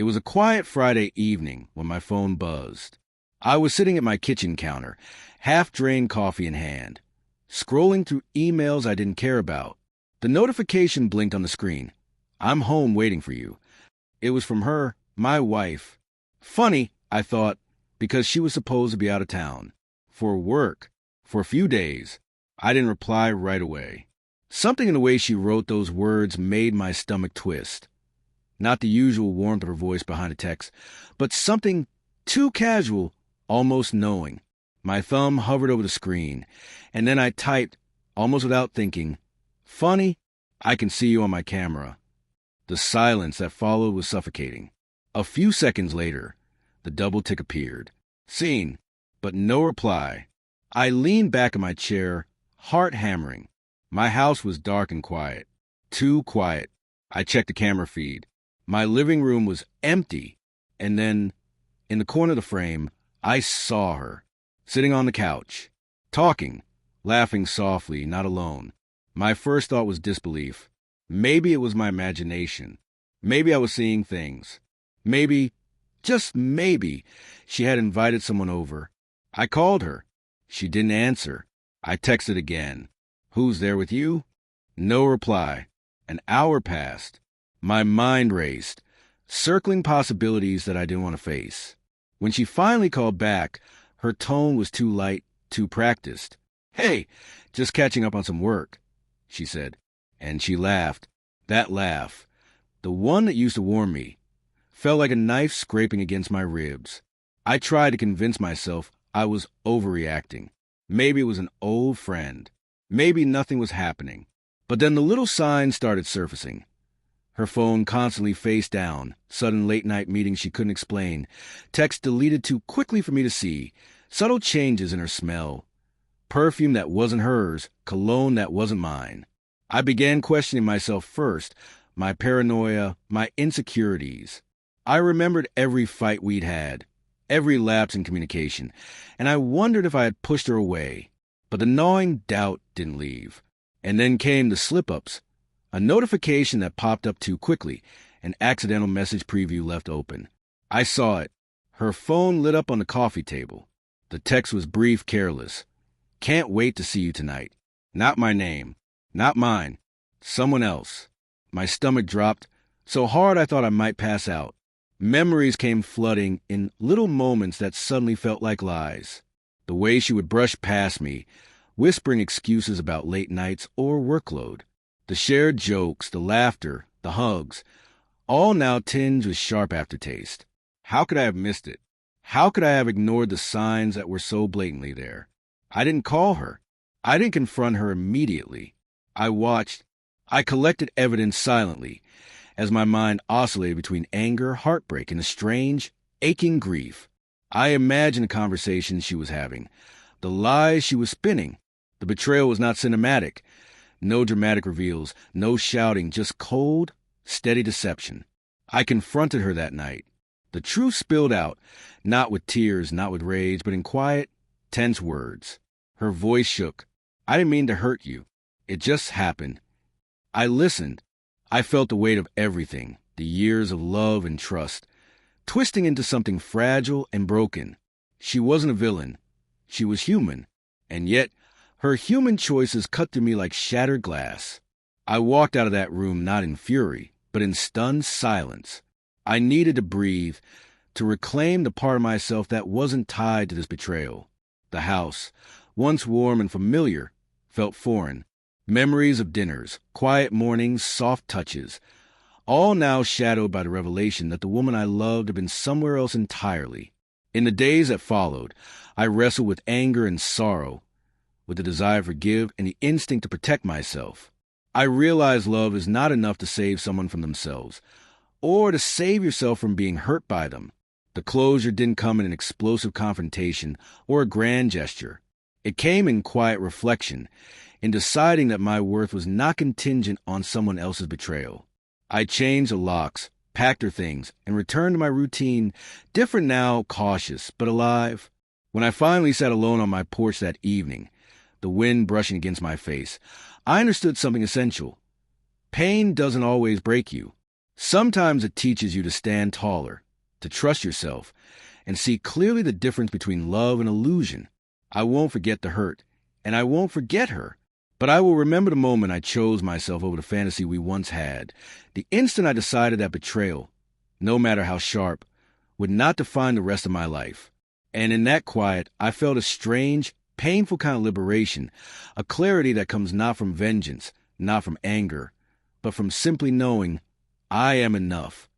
It was a quiet Friday evening when my phone buzzed. I was sitting at my kitchen counter, half-drained coffee in hand, scrolling through emails I didn't care about. The notification blinked on the screen. "I'm home waiting for you." It was from her, my wife. Funny, I thought, because she was supposed to be out of town. For work. For a few days. I didn't reply right away. Something in the way she wrote those words made my stomach twist. Not the usual warmth of her voice behind a text, but something too casual, almost knowing. My thumb hovered over the screen, and then I typed, almost without thinking, "Funny, I can see you on my camera." The silence that followed was suffocating. A few seconds later, the double tick appeared. Seen, but no reply. I leaned back in my chair, heart hammering. My house was dark and quiet. Too quiet. I checked the camera feed. My living room was empty. And then, in the corner of the frame, I saw her, sitting on the couch, talking, laughing softly, not alone. My first thought was disbelief. Maybe it was my imagination. Maybe I was seeing things. Maybe, just maybe, she had invited someone over. I called her. She didn't answer. I texted again. "Who's there with you?" No reply. An hour passed. My mind raced, circling possibilities that I didn't want to face. When she finally called back, her tone was too light, too practiced. "Hey, just catching up on some work," she said. And she laughed. That laugh, the one that used to warm me, felt like a knife scraping against my ribs. I tried to convince myself I was overreacting. Maybe it was an old friend. Maybe nothing was happening. But then the little signs started surfacing. Her phone constantly face down, sudden late-night meetings she couldn't explain, text deleted too quickly for me to see, subtle changes in her smell, perfume that wasn't hers, cologne that wasn't mine. I began questioning myself first, my paranoia, my insecurities. I remembered every fight we'd had, every lapse in communication, and I wondered if I had pushed her away. But the gnawing doubt didn't leave. And then came the slip-ups. A notification that popped up too quickly, an accidental message preview left open. I saw it. Her phone lit up on the coffee table. The text was brief, careless. "Can't wait to see you tonight." Not my name. Not mine. Someone else. My stomach dropped so hard I thought I might pass out. Memories came flooding in little moments that suddenly felt like lies. The way she would brush past me, whispering excuses about late nights or workload. The shared jokes, the laughter, the hugs, all now tinged with sharp aftertaste. How could I have missed it? How could I have ignored the signs that were so blatantly there? I didn't call her. I didn't confront her immediately. I watched. I collected evidence silently as my mind oscillated between anger, heartbreak, and a strange, aching grief. I imagined the conversations she was having, the lies she was spinning. The betrayal was not cinematic. No dramatic reveals, no shouting, just cold, steady deception. I confronted her that night. The truth spilled out, not with tears, not with rage, but in quiet, tense words. Her voice shook. "I didn't mean to hurt you. It just happened." I listened. I felt the weight of everything, the years of love and trust, twisting into something fragile and broken. She wasn't a villain. She was human. And yet, her human choices cut through me like shattered glass. I walked out of that room not in fury, but in stunned silence. I needed to breathe, to reclaim the part of myself that wasn't tied to this betrayal. The house, once warm and familiar, felt foreign. Memories of dinners, quiet mornings, soft touches, all now shadowed by the revelation that the woman I loved had been somewhere else entirely. In the days that followed, I wrestled with anger and sorrow, with the desire to forgive and the instinct to protect myself. I realized love is not enough to save someone from themselves, or to save yourself from being hurt by them. The closure didn't come in an explosive confrontation or a grand gesture. It came in quiet reflection, in deciding that my worth was not contingent on someone else's betrayal. I changed the locks, packed her things, and returned to my routine, different now, cautious, but alive. When I finally sat alone on my porch that evening, the wind brushing against my face, I understood something essential. Pain doesn't always break you. Sometimes it teaches you to stand taller, to trust yourself, and see clearly the difference between love and illusion. I won't forget the hurt, and I won't forget her. But I will remember the moment I chose myself over the fantasy we once had, the instant I decided that betrayal, no matter how sharp, would not define the rest of my life. And in that quiet, I felt a strange, painful kind of liberation, a clarity that comes not from vengeance, not from anger, but from simply knowing I am enough.